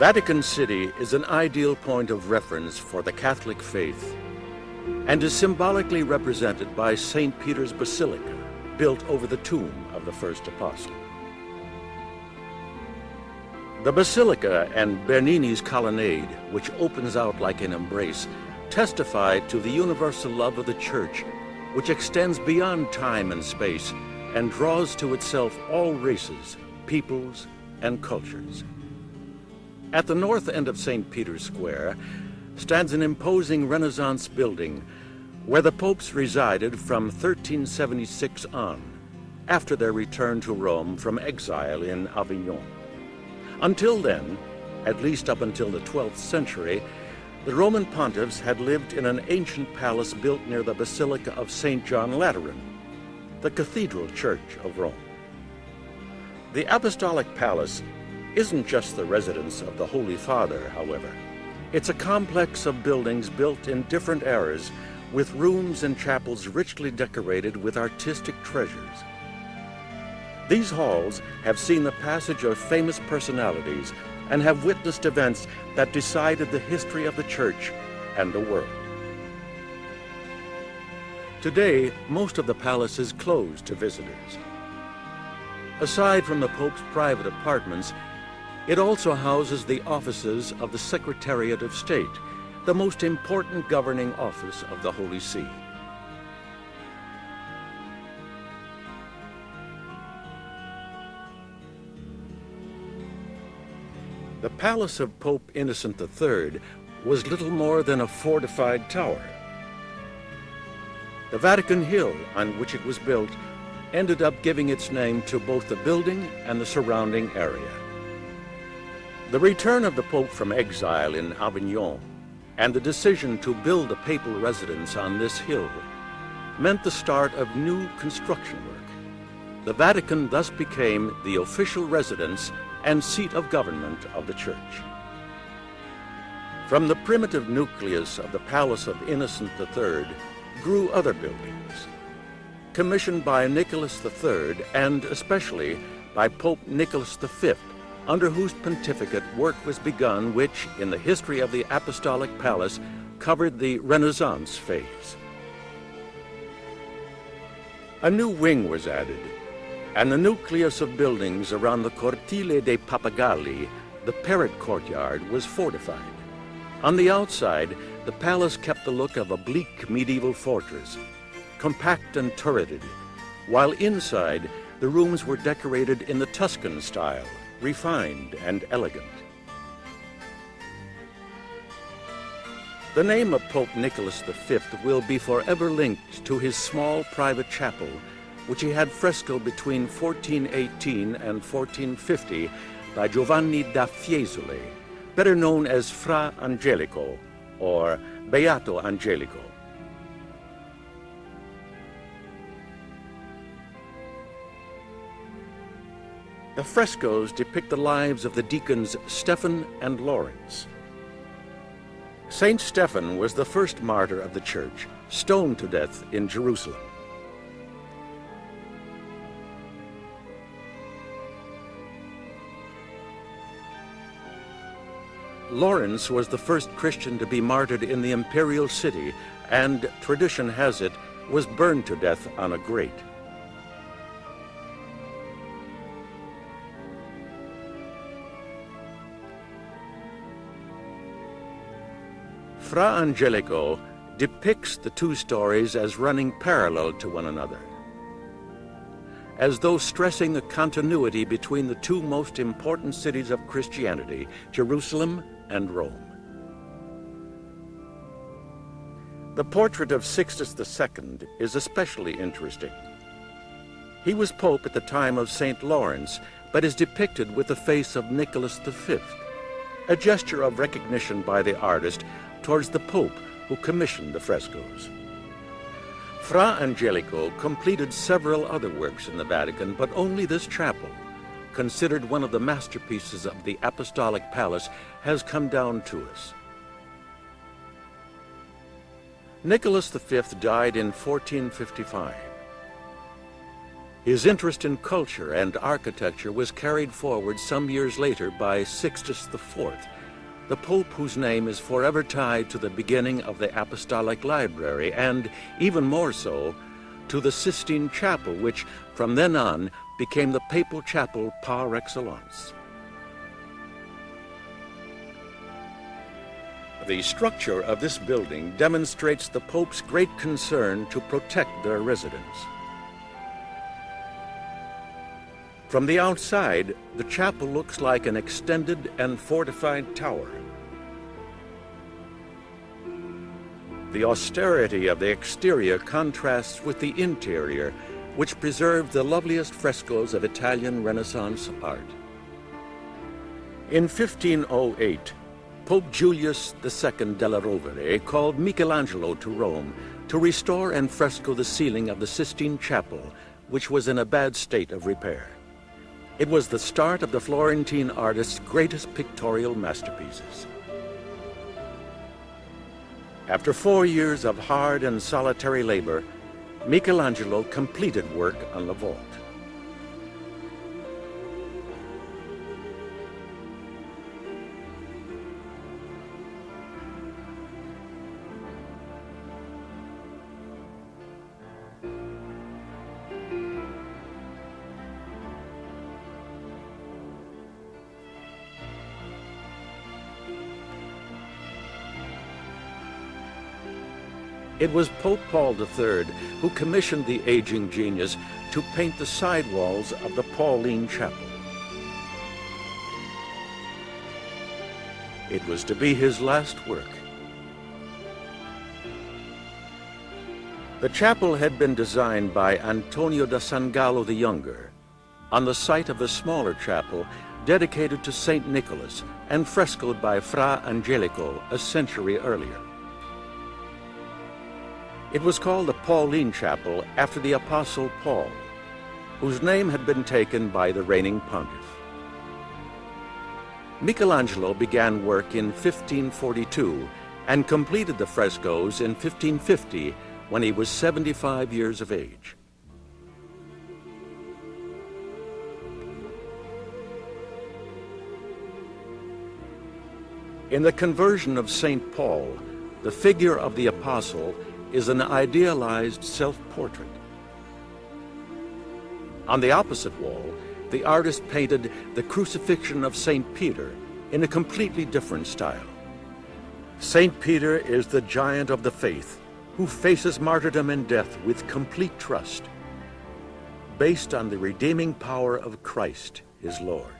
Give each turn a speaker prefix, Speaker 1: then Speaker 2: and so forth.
Speaker 1: Vatican City is an ideal point of reference for the Catholic faith and is symbolically represented by St. Peter's Basilica, built over the tomb of the first apostle. The Basilica and Bernini's colonnade, which opens out like an embrace, testify to the universal love of the Church, which extends beyond time and space and draws to itself all races, peoples, and cultures. At the north end of St. Peter's Square stands an imposing Renaissance building where the popes resided from 1376 on, after their return to Rome from exile in Avignon. Until then, at least up until the 12th century, the Roman pontiffs had lived in an ancient palace built near the Basilica of St. John Lateran, the cathedral church of Rome. The Apostolic Palace isn't just the residence of the Holy Father, however. It's a complex of buildings built in different eras, with rooms and chapels richly decorated with artistic treasures. These halls have seen the passage of famous personalities and have witnessed events that decided the history of the Church and the world. Today, most of the palace is closed to visitors. Aside from the Pope's private apartments, it also houses the offices of the Secretariat of State, the most important governing office of the Holy See. The palace of Pope Innocent III was little more than a fortified tower. The Vatican Hill on which it was built ended up giving its name to both the building and the surrounding area. The return of the Pope from exile in Avignon and the decision to build a papal residence on this hill meant the start of new construction work. The Vatican thus became the official residence and seat of government of the Church. From the primitive nucleus of the Palace of Innocent III grew other buildings, commissioned by Nicholas III and especially by Pope Nicholas V, under whose pontificate work was begun which, in the history of the Apostolic Palace, covered the Renaissance phase. A new wing was added, and the nucleus of buildings around the Cortile dei Pappagalli, the parrot courtyard, was fortified. On the outside, the palace kept the look of a bleak medieval fortress, compact and turreted, while inside the rooms were decorated in the Tuscan style, refined and elegant. The name of Pope Nicholas V will be forever linked to his small private chapel, which he had frescoed between 1418 and 1450 by Giovanni da Fiesole, better known as Fra Angelico, or Beato Angelico. The frescoes depict the lives of the deacons Stephen and Lawrence. Saint Stephen was the first martyr of the Church, stoned to death in Jerusalem. Lawrence was the first Christian to be martyred in the imperial city and, tradition has it, was burned to death on a grate. Fra Angelico depicts the two stories as running parallel to one another, as though stressing the continuity between the two most important cities of Christianity, Jerusalem and Rome. The portrait of Sixtus II is especially interesting. He was pope at the time of St. Lawrence, but is depicted with the face of Nicholas V, a gesture of recognition by the artist towards the Pope who commissioned the frescoes. Fra Angelico completed several other works in the Vatican, but only this chapel, considered one of the masterpieces of the Apostolic Palace, has come down to us. Nicholas V died in 1455. His interest in culture and architecture was carried forward some years later by Sixtus IV, the Pope whose name is forever tied to the beginning of the Apostolic Library and, even more so, to the Sistine Chapel, which from then on became the papal chapel par excellence. The structure of this building demonstrates the Pope's great concern to protect their residents. From the outside, the chapel looks like an extended and fortified tower. The austerity of the exterior contrasts with the interior, which preserved the loveliest frescoes of Italian Renaissance art. In 1508, Pope Julius II della Rovere called Michelangelo to Rome to restore and fresco the ceiling of the Sistine Chapel, which was in a bad state of repair. It was the start of the Florentine artist's greatest pictorial masterpieces. After 4 years of hard and solitary labor, Michelangelo completed work on the vault. It was Pope Paul III who commissioned the aging genius to paint the side walls of the Pauline Chapel. It was to be his last work. The chapel had been designed by Antonio da San Gallo the Younger, on the site of the smaller chapel dedicated to St. Nicholas and frescoed by Fra Angelico a century earlier. It was called the Pauline Chapel after the Apostle Paul, whose name had been taken by the reigning pontiff. Michelangelo began work in 1542 and completed the frescoes in 1550 when he was 75 years of age. In the conversion of St. Paul, the figure of the apostle is an idealized self-portrait. On the opposite wall, the artist painted the crucifixion of St. Peter in a completely different style. St. Peter is the giant of the faith who faces martyrdom and death with complete trust, based on the redeeming power of Christ, his Lord.